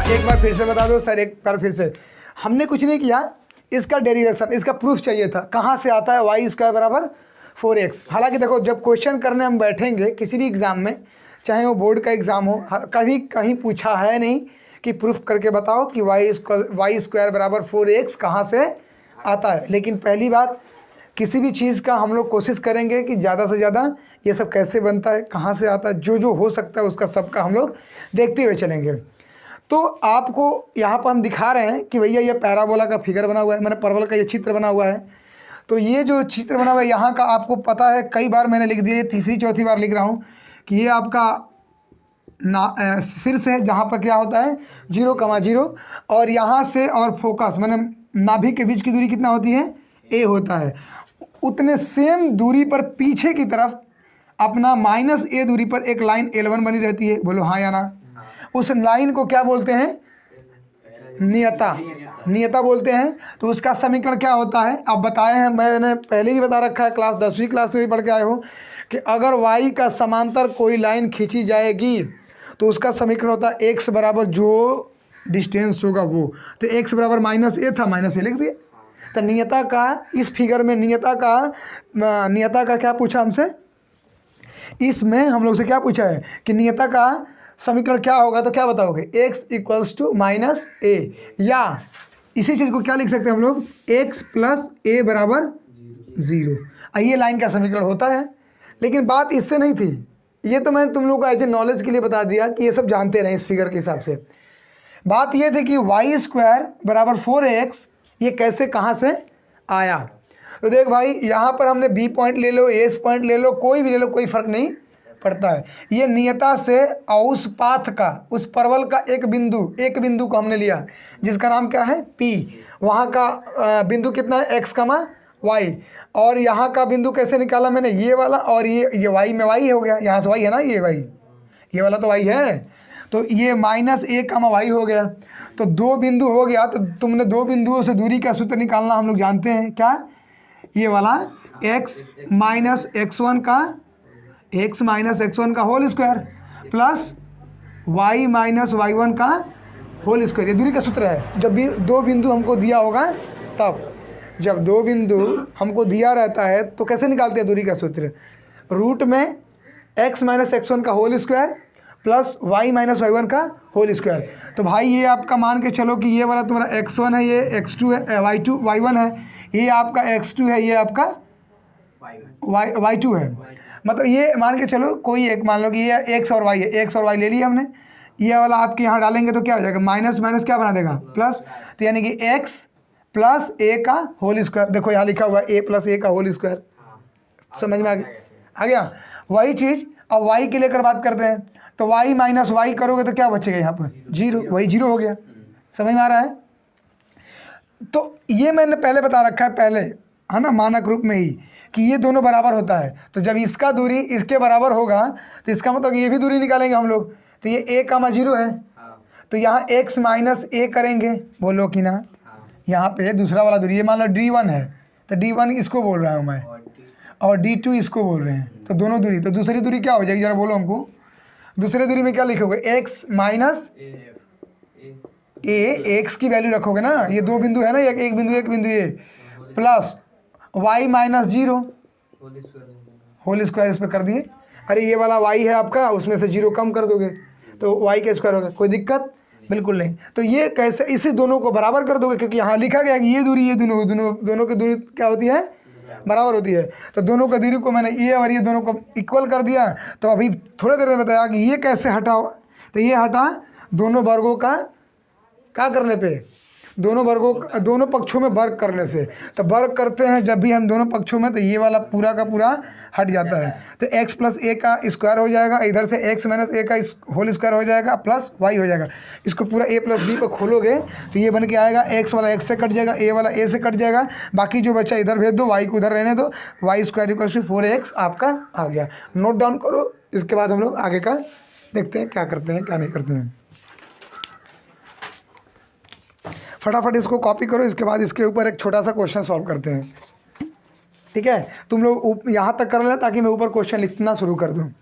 एक बार फिर से बता दो सर, एक बार फिर से। हमने कुछ नहीं किया, इसका डेरिवेशन, इसका प्रूफ चाहिए था। कहाँ से आता है वाई स्क्वायर बराबर 4x। हालांकि देखो जब क्वेश्चन करने हम बैठेंगे किसी भी एग्ज़ाम में, चाहे वो बोर्ड का एग्ज़ाम हो, कभी कहीं पूछा है नहीं कि प्रूफ करके बताओ कि वाई स्क्वायर बराबर 4x कहाँ से आता है। लेकिन पहली बार किसी भी चीज़ का हम लोग कोशिश करेंगे कि ज़्यादा से ज़्यादा ये सब कैसे बनता है, कहाँ से आता है, जो जो हो सकता है उसका सबका हम लोग देखते हुए चलेंगे। तो आपको यहाँ पर हम दिखा रहे हैं कि भैया ये पैराबोला का फिगर बना हुआ है, मैंने परवल का ये चित्र बना हुआ है। तो ये जो चित्र बना हुआ है यहाँ का आपको पता है, कई बार मैंने लिख दिया, ये तीसरी चौथी बार लिख रहा हूँ कि ये आपका शीर्ष है जहाँ पर क्या होता है 0,0, और यहाँ से और फोकस मैंने नाभि के बीच की दूरी कितना होती है a होता है। उतने सेम दूरी पर पीछे की तरफ अपना -a दूरी पर एक लाइन L1 बनी रहती है। बोलो हाँ या ना। उस लाइन को क्या बोलते हैं? नियता बोलते हैं। तो उसका समीकरण क्या होता है अब बताए हैं, मैंने पहले भी बता रखा है, क्लास 10वीं क्लास में भी पढ़ के आए हो कि अगर y का समांतर कोई लाइन खींची जाएगी तो उसका समीकरण होता है x बराबर जो डिस्टेंस होगा वो। तो x बराबर -a था, -a लिख दिए। तो नियता का इस फिगर में नियता का क्या पूछा हमसे, इसमें हम लोग से क्या पूछा है कि नियता का समीकरण क्या होगा। तो क्या बताओगे? x = -a, या इसी चीज़ को क्या लिख सकते हैं हम लोग, x + a बराबर 0। ये लाइन का समीकरण होता है। लेकिन बात इससे नहीं थी, ये तो मैंने तुम लोग को एज ए नॉलेज के लिए बता दिया कि ये सब जानते रहें इस फिगर के हिसाब से। बात ये थी कि वाई स्क्वायर बराबर 4x ये कैसे कहाँ से आया। तो देख भाई, यहाँ पर हमने बी पॉइंट ले लो, एस पॉइंट ले लो, कोई भी ले लो, कोई फ़र्क नहीं पड़ता है। ये नियता से उस पाथ का, उस परवल का एक बिंदु को हमने लिया जिसका नाम क्या है P। वहाँ का बिंदु कितना है x, y, और यहाँ का बिंदु कैसे निकाला मैंने, ये वाला, और ये y में y हो गया, यहाँ से y है ना, ये वाला तो y है। तो ये -a, y हो गया। तो दो बिंदु हो गया। तो तुमने दो बिंदुओं से दूरी का सूत्र निकालना हम लोग जानते हैं क्या, ये वाला x -x1 का whole square plus y -y1 का होल स्क्वायर, ये दूरी का सूत्र है। जब भी दो बिंदु हमको दिया होगा, तब जब दो बिंदु हमको दिया रहता है तो कैसे निकालते हैं दूरी का सूत्र, रूट में x -x1 का whole square plus y -y1 का होल स्क्वायर। तो भाई ये आपका मान के चलो कि ये वाला तुम्हारा x1 है, ये x2 है, y1 है, ये आपका x2 है, ये आपका y2 है। मतलब ये मान के चलो कोई एक, मान लो कि ये x और y है, x और y ले लिया हमने। ये वाला आपके यहाँ डालेंगे तो क्या हो जाएगा, माइनस माइनस क्या बना देगा प्लस। तो यानी कि x + a का होल स्क्वायर। देखो यहाँ लिखा हुआ है a + a का होल स्क्वायर, समझ में आ गया। वही चीज़ अब y के लेकर बात करते हैं। तो y -y करोगे तो क्या बचेगा यहाँ पर 0, वही 0 हो गया। समझ में आ रहा है। तो ये मैंने पहले बता रखा है, पहले है ना, मानक रूप में ही कि ये दोनों बराबर होता है। तो जब इसका दूरी इसके बराबर होगा तो इसका मतलब ये भी दूरी निकालेंगे हम लोग। तो ये a, 0 है, तो यहाँ x -a करेंगे, बोलो कि ना। यहाँ पे दूसरा वाला दूरी, ये मान लो d1 है, तो d1 इसको बोल रहा हूँ मैं, और d2 इसको बोल रहे हैं। तो दोनों दूरी, तो दूसरी दूरी क्या हो जाएगी जरा बोलो हमको। दूसरी दूरी में क्या लिखोगे, x -a, x की वैल्यू रखोगे ना, ये दो बिंदु है ना, एक बिंदु ये, प्लस y -0 होल स्क्वायर इस पर कर दिए। अरे ये वाला y है आपका, उसमें से 0 कम कर दोगे तो y का स्क्वायर होगा, कोई दिक्कत बिल्कुल नहीं। तो ये कैसे, इसे दोनों को बराबर कर दोगे, क्योंकि यहाँ लिखा गया कि ये दूरी, ये दोनों की दूरी क्या होती है, बराबर होती है। तो दोनों का दूरी को मैंने ये और ये दोनों को इक्वल कर दिया। तो अभी थोड़ी देर में बताया कि ये कैसे हटाओ। तो ये हटा दोनों वर्गों का क्या करने पे, दोनों पक्षों में वर्ग करने से। तो वर्ग करते हैं जब भी हम दोनों पक्षों में, तो ये वाला पूरा का पूरा हट जाता है। तो x + a का स्क्वायर हो जाएगा, इधर से x - a का होल स्क्वायर हो जाएगा, प्लस y हो जाएगा। इसको पूरा a + b पर खोलोगे तो ये बन के आएगा, x वाला x से कट जाएगा, a वाला a से कट जाएगा, बाकी जो बचा इधर भेज दो, y को उधर रहने दो, y² = 4x आपका आ गया। नोट डाउन करो, इसके बाद हम लोग आगे का देखते हैं क्या करते हैं क्या नहीं करते हैं। फटाफट इसको कॉपी करो, इसके बाद इसके ऊपर एक छोटा सा क्वेश्चन सॉल्व करते हैं। ठीक है, तुम लोग यहाँ तक कर लें ताकि मैं ऊपर क्वेश्चन लिखना शुरू कर दूँ।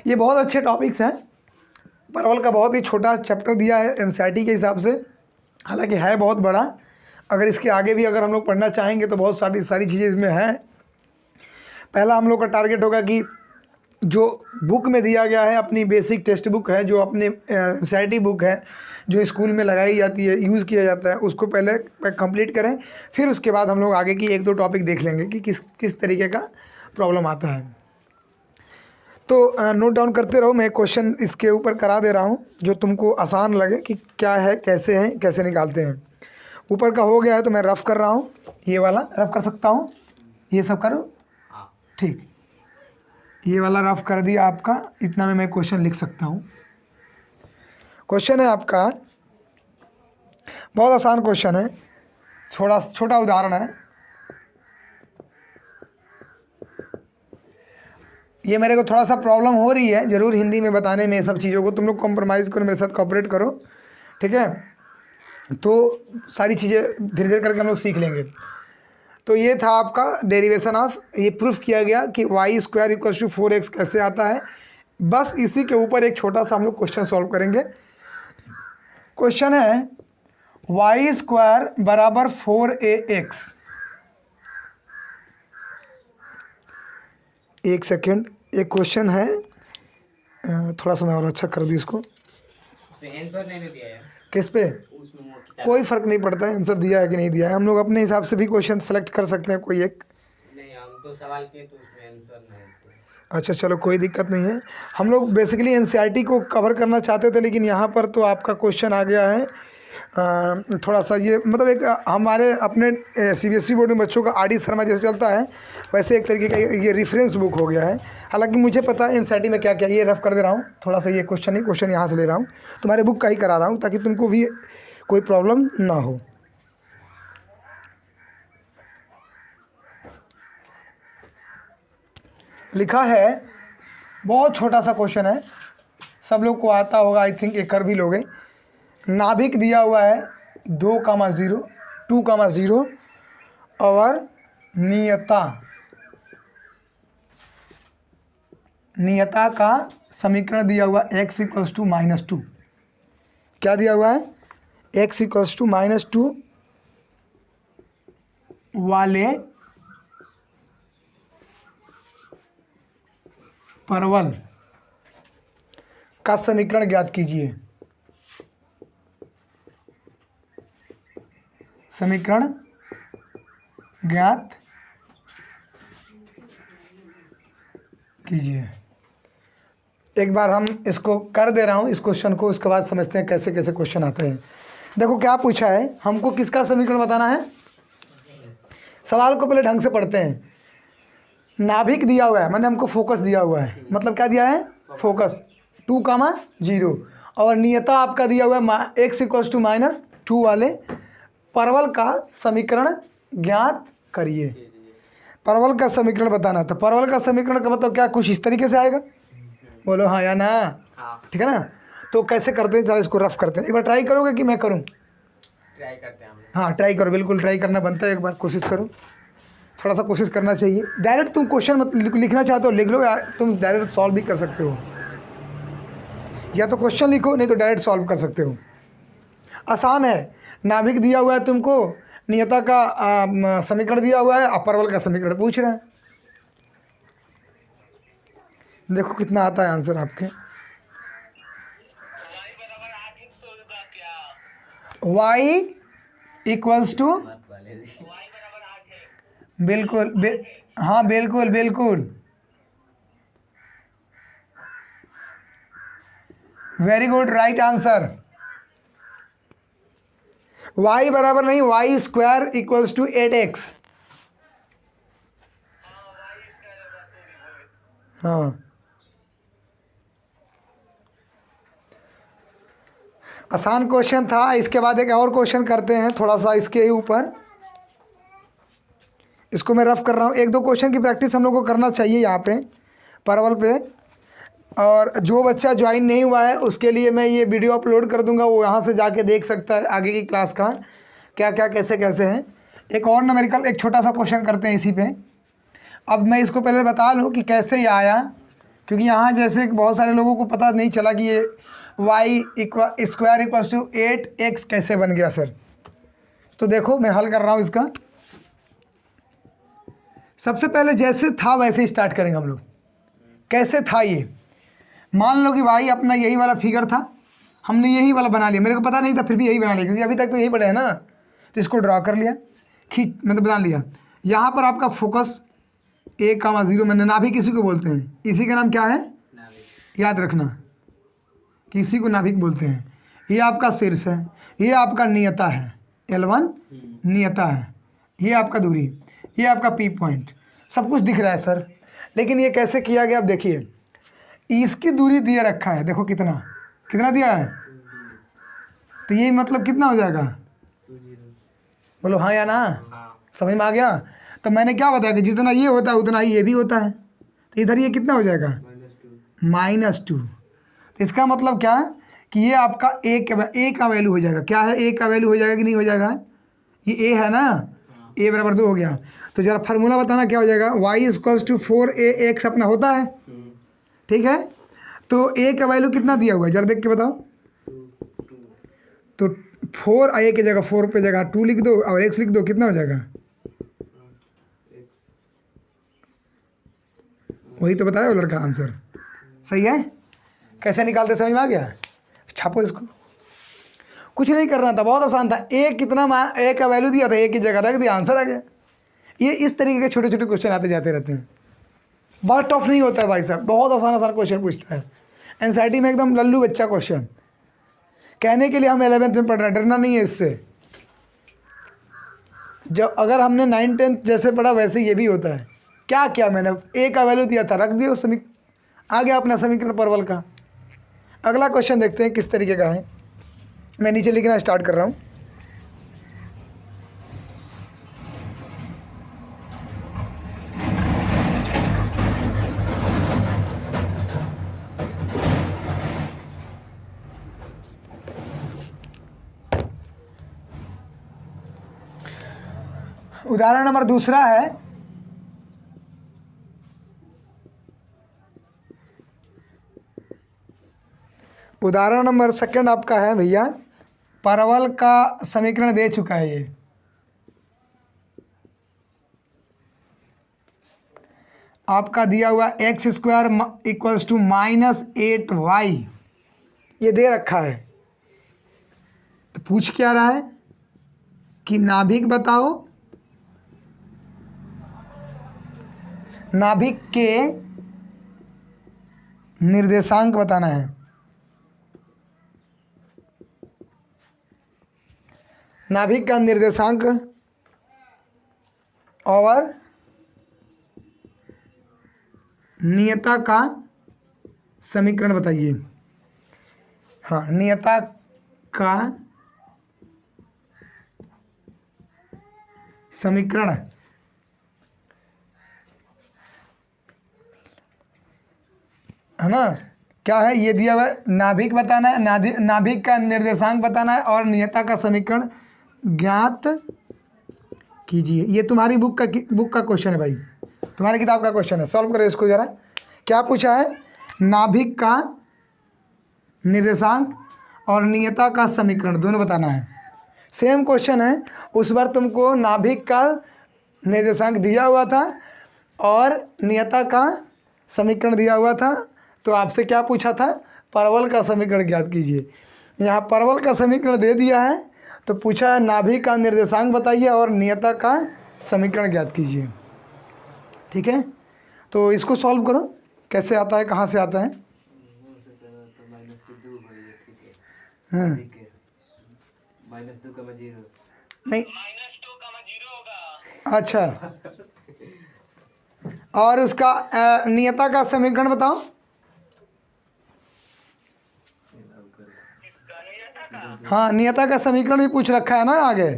ये बहुत अच्छे टॉपिक्स हैं, परवल का बहुत ही छोटा चैप्टर दिया है एनसीईआरटी के हिसाब से, हालांकि है बहुत बड़ा। अगर इसके आगे भी अगर हम लोग पढ़ना चाहेंगे तो बहुत सारी चीज़ें इसमें हैं। पहला हम लोग का टारगेट होगा कि जो बुक में दिया गया है, अपनी बेसिक टेक्स्ट बुक है, जो अपने एनसीईआरटी बुक है, जो स्कूल में लगाई जाती है, यूज़ किया जाता है, उसको पहले कंप्लीट करें। फिर उसके बाद हम लोग आगे की 1-2 टॉपिक देख लेंगे कि किस तरीके का प्रॉब्लम आता है। तो नोट डाउन करते रहो, मैं क्वेश्चन इसके ऊपर करा दे रहा हूँ जो तुमको आसान लगे कि क्या है, कैसे निकालते हैं। ऊपर का हो गया है तो मैं रफ़ कर रहा हूँ, ये वाला रफ़ कर सकता हूँ, ये सब करो ठीक। ये वाला रफ़ कर दिया आपका, इतना में मैं क्वेश्चन लिख सकता हूँ। क्वेश्चन है आपका, बहुत आसान क्वेश्चन है, छोटा उदाहरण है। ये मेरे को थोड़ा सा प्रॉब्लम हो रही है ज़रूर हिंदी में बताने में, सब चीज़ों को तुम लोग कॉम्प्रोमाइज़ करो, मेरे साथ कोऑपरेट करो, ठीक है। तो सारी चीज़ें धीरे धीरे करके हम लोग सीख लेंगे। तो ये था आपका डेरिवेशन ऑफ, ये प्रूफ किया गया कि y² = 4x कैसे आता है। बस इसी के ऊपर एक छोटा सा हम लोग क्वेश्चन सॉल्व करेंगे। क्वेश्चन है y² = 4ax। एक सेकेंड, एक क्वेश्चन है, थोड़ा सा मैं और अच्छा कर दूँ इसको। आंसर नहीं दिया है किस पे? कोई फ़र्क नहीं पड़ता है आंसर दिया है कि नहीं दिया है, हम लोग अपने हिसाब से भी क्वेश्चन सेलेक्ट कर सकते हैं कोई एक। नहीं, हम तो सवाल किए तो उसमें आंसर नहीं थे। अच्छा चलो कोई दिक्कत नहीं है। हम लोग बेसिकली एनसीईआरटी को कवर करना चाहते थे, लेकिन यहाँ पर तो आपका क्वेश्चन आ गया है थोड़ा सा ये मतलब एक हमारे अपने सीबीएसई बोर्ड में बच्चों का आरडी शर्मा जैसे चलता है वैसे एक तरीके का ये रेफरेंस बुक हो गया है। हालांकि मुझे पता है एनसीईआरटी में क्या क्या, ये रफ कर दे रहा हूँ थोड़ा सा, ये क्वेश्चन यहाँ से ले रहा हूँ, तुम्हारे बुक का ही करा रहा हूँ ताकि तुमको भी कोई प्रॉब्लम ना हो। लिखा है, बहुत छोटा सा क्वेश्चन है, सब लोग को आता होगा, आई थिंक ये कर भी लोगे। नाभिक दिया हुआ है 2,0 2,0 और नियता का समीकरण दिया हुआ x = -2। क्या दिया हुआ है? x = -2 वाले परवल का समीकरण ज्ञात कीजिए। समीकरण ज्ञात कीजिए। एक बार हम इसको कर दे रहा हूँ इस क्वेश्चन को, उसके बाद समझते हैं कैसे कैसे क्वेश्चन आते हैं। देखो क्या पूछा है, हमको किसका समीकरण बताना है। सवाल को पहले ढंग से पढ़ते हैं। नाभिक दिया हुआ है, मैंने हमको फोकस दिया हुआ है, मतलब क्या दिया है? फोकस 2,0 और नियता आपका दिया हुआ है x = -2 वाले परवल का समीकरण ज्ञात करिए। परवल का समीकरण बताना, तो परवल का समीकरण का मतलब क्या, कुछ इस तरीके से आएगा, बोलो हाँ या ना, ठीक है ना। तो कैसे करते हैं, चलो इसको रफ करते हैं। एक बार ट्राई करोगे कि मैं करूँ? ट्राई करते हैं हम। हाँ ट्राई करो, बिल्कुल ट्राई करना बनता है, एक बार कोशिश करो, थोड़ा सा कोशिश करना चाहिए। डायरेक्ट तुम क्वेश्चन मत लिखना चाहते हो लिख लो, या तुम डायरेक्ट सॉल्व भी कर सकते हो, या तो क्वेश्चन लिखो नहीं तो डायरेक्ट सॉल्व कर सकते हो, आसान है। नाभिक दिया हुआ है तुमको, नियता का समीकरण दिया हुआ है, और परवल का समीकरण पूछ रहे हैं। देखो कितना आता है आंसर आपके। y = बिल्कुल हाँ बिल्कुल very good, right answer. y बराबर नहीं, y² = 8x। हाँ आसान क्वेश्चन था। इसके बाद एक और क्वेश्चन करते हैं थोड़ा सा इसके ऊपर, इसको मैं रफ कर रहा हूँ। 1-2 क्वेश्चन की प्रैक्टिस हम लोग को करना चाहिए यहाँ पे परवल पे। और जो बच्चा ज्वाइन नहीं हुआ है उसके लिए मैं ये वीडियो अपलोड कर दूंगा, वो यहाँ से जाके देख सकता है आगे की क्लास का क्या क्या कैसे कैसे है। एक और न्यूमेरिकल एक छोटा सा क्वेश्चन करते हैं इसी पे। अब मैं इसको पहले बता लूँ कि कैसे ये आया, क्योंकि यहाँ जैसे बहुत सारे लोगों को पता नहीं चला कि ये Y square equals to 8x कैसे बन गया सर? तो देखो मैं हल कर रहा हूँ इसका। सबसे पहले जैसे था वैसे ही स्टार्ट करेंगे हम लोग। कैसे था ये? मान लो कि भाई अपना यही वाला फिगर था, हमने यही वाला बना लिया, मेरे को पता नहीं था फिर भी यही बना लिया क्योंकि अभी तक तो यही पड़े है ना, तो इसको ड्रा कर लिया, खींच मतलब बना लिया। यहाँ पर आपका फोकस 1,0 मैंने नाभिक किसी को बोलते हैं, इसी का नाम क्या है याद रखना, किसी को नाभिक बोलते हैं। ये आपका शीर्ष है, ये आपका नियता है L1 नियता है, ये आपका दूरी, ये आपका P पॉइंट, सब कुछ दिख रहा है सर। लेकिन ये कैसे किया गया आप देखिए, इसकी दूरी दिया रखा है, देखो कितना कितना दिया है, तो ये मतलब कितना हो जाएगा, बोलो हाँ या ना, समझ में आ गया? तो मैंने क्या बताया कि जितना ये होता है उतना ही ये भी होता है, तो इधर ये कितना हो जाएगा -2। तो इसका मतलब क्या है कि ये आपका ए का वैल्यू हो जाएगा। क्या है? ए का वैल्यू हो जाएगा कि नहीं हो जाएगा? ये ए है ना, ए बराबर 2 हो गया। तो जरा फार्मूला बताना क्या हो जाएगा, y इक्वल्स टू 4ax अपना होता है, ठीक है? तो ए का वैल्यू कितना दिया हुआ है जरा देख के बताओ। तो 4 ए की जगह 4 पे जगह 2 लिख दो और x लिख दो, कितना हो जाएगा? वही तो बताया वो लड़का, आंसर सही है। कैसे निकालते समझ में आ गया? छापो इसको, कुछ नहीं करना था, बहुत आसान था। ए कितना ए का वैल्यू दिया था, ए की जगह रख दिया, आंसर आ गया। ये इस तरीके के छोटे छोटे क्वेश्चन आते जाते रहते हैं, बहुत टफ नहीं होता है भाई साहब, बहुत आसान आसान क्वेश्चन पूछता है। एनसीईआरटी में एकदम लल्लू बच्चा क्वेश्चन, कहने के लिए हम 11th में पढ़ रहे हैं, डरना नहीं है इससे। जब अगर हमने 9th 10th जैसे पढ़ा वैसे ये भी होता है। क्या किया मैंने, ए का वैल्यू दिया था, रख दिया, आ गया अपना समीकरण परवल का। अगला क्वेश्चन देखते हैं किस तरीके का है। मैं नीचे लिखना स्टार्ट कर रहा हूँ। उदाहरण नंबर दूसरा है, उदाहरण नंबर सेकंड आपका है भैया, परवल का समीकरण दे चुका है ये। आपका दिया हुआ x square equals to -8y ये दे रखा है। तो पूछ क्या रहा है कि नाभिक बताओ, नाभिक के निर्देशांक बताना है। नाभिक का निर्देशांक और नियता का समीकरण बताइए। हाँ, नियता का समीकरण है ना, क्या है ये दिया हुआ है, नाभिक बताना है, नाभिक का निर्देशांक बताना है और नियता का समीकरण ज्ञात कीजिए। ये तुम्हारी बुक का क्वेश्चन है भाई, तुम्हारी किताब का क्वेश्चन है, सॉल्व करो इसको जरा। क्या पूछा है, नाभिक का निर्देशांक और नियता का समीकरण दोनों बताना है। सेम क्वेश्चन है, उस बार तुमको नाभिक का निर्देशांक दिया हुआ था और नियता का समीकरण दिया हुआ था, तो आपसे क्या पूछा था, परवल का समीकरण ज्ञात कीजिए। यहाँ परवल का समीकरण दे दिया है तो पूछा है नाभिक का निर्देशांक बताइए और नियता का समीकरण ज्ञात कीजिए। ठीक है, तो इसको सॉल्व करो, कैसे आता है, कहाँ से आता है। हाँ नहीं, अच्छा, और उसका नियता का समीकरण बताओ। हाँ, नियता का समीकरण भी पूछ रखा है ना आगे।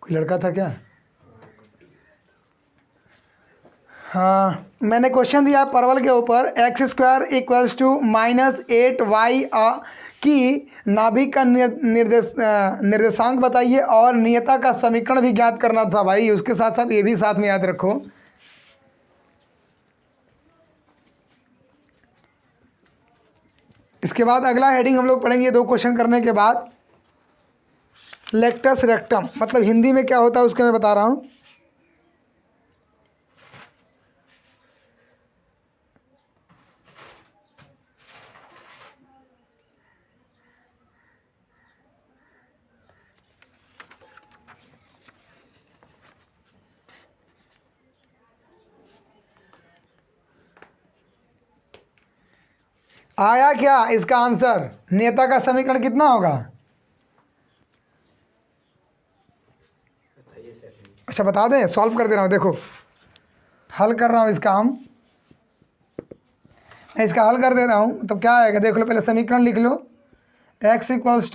कोई लड़का था क्या? हाँ, मैंने क्वेश्चन दिया परवल के ऊपर, x square equals to -8y कि नाभिक का निर्देशांक बताइए और नियता का समीकरण भी ज्ञात करना था भाई, उसके साथ साथ ये भी साथ में याद रखो। इसके बाद अगला हेडिंग हम लोग पढ़ेंगे 2 क्वेश्चन करने के बाद, लेक्टस रेक्टम मतलब हिंदी में क्या होता है उसके मैं बता रहा हूँ। आया क्या इसका आंसर? नेता का समीकरण कितना होगा? बताइए सर। अच्छा बता दें, सॉल्व कर दे रहा हूँ, देखो हल कर रहा हूँ इसका मैं इसका हल कर दे रहा हूँ। तो क्या आएगा देख लो, पहले समीकरण लिख लो। x =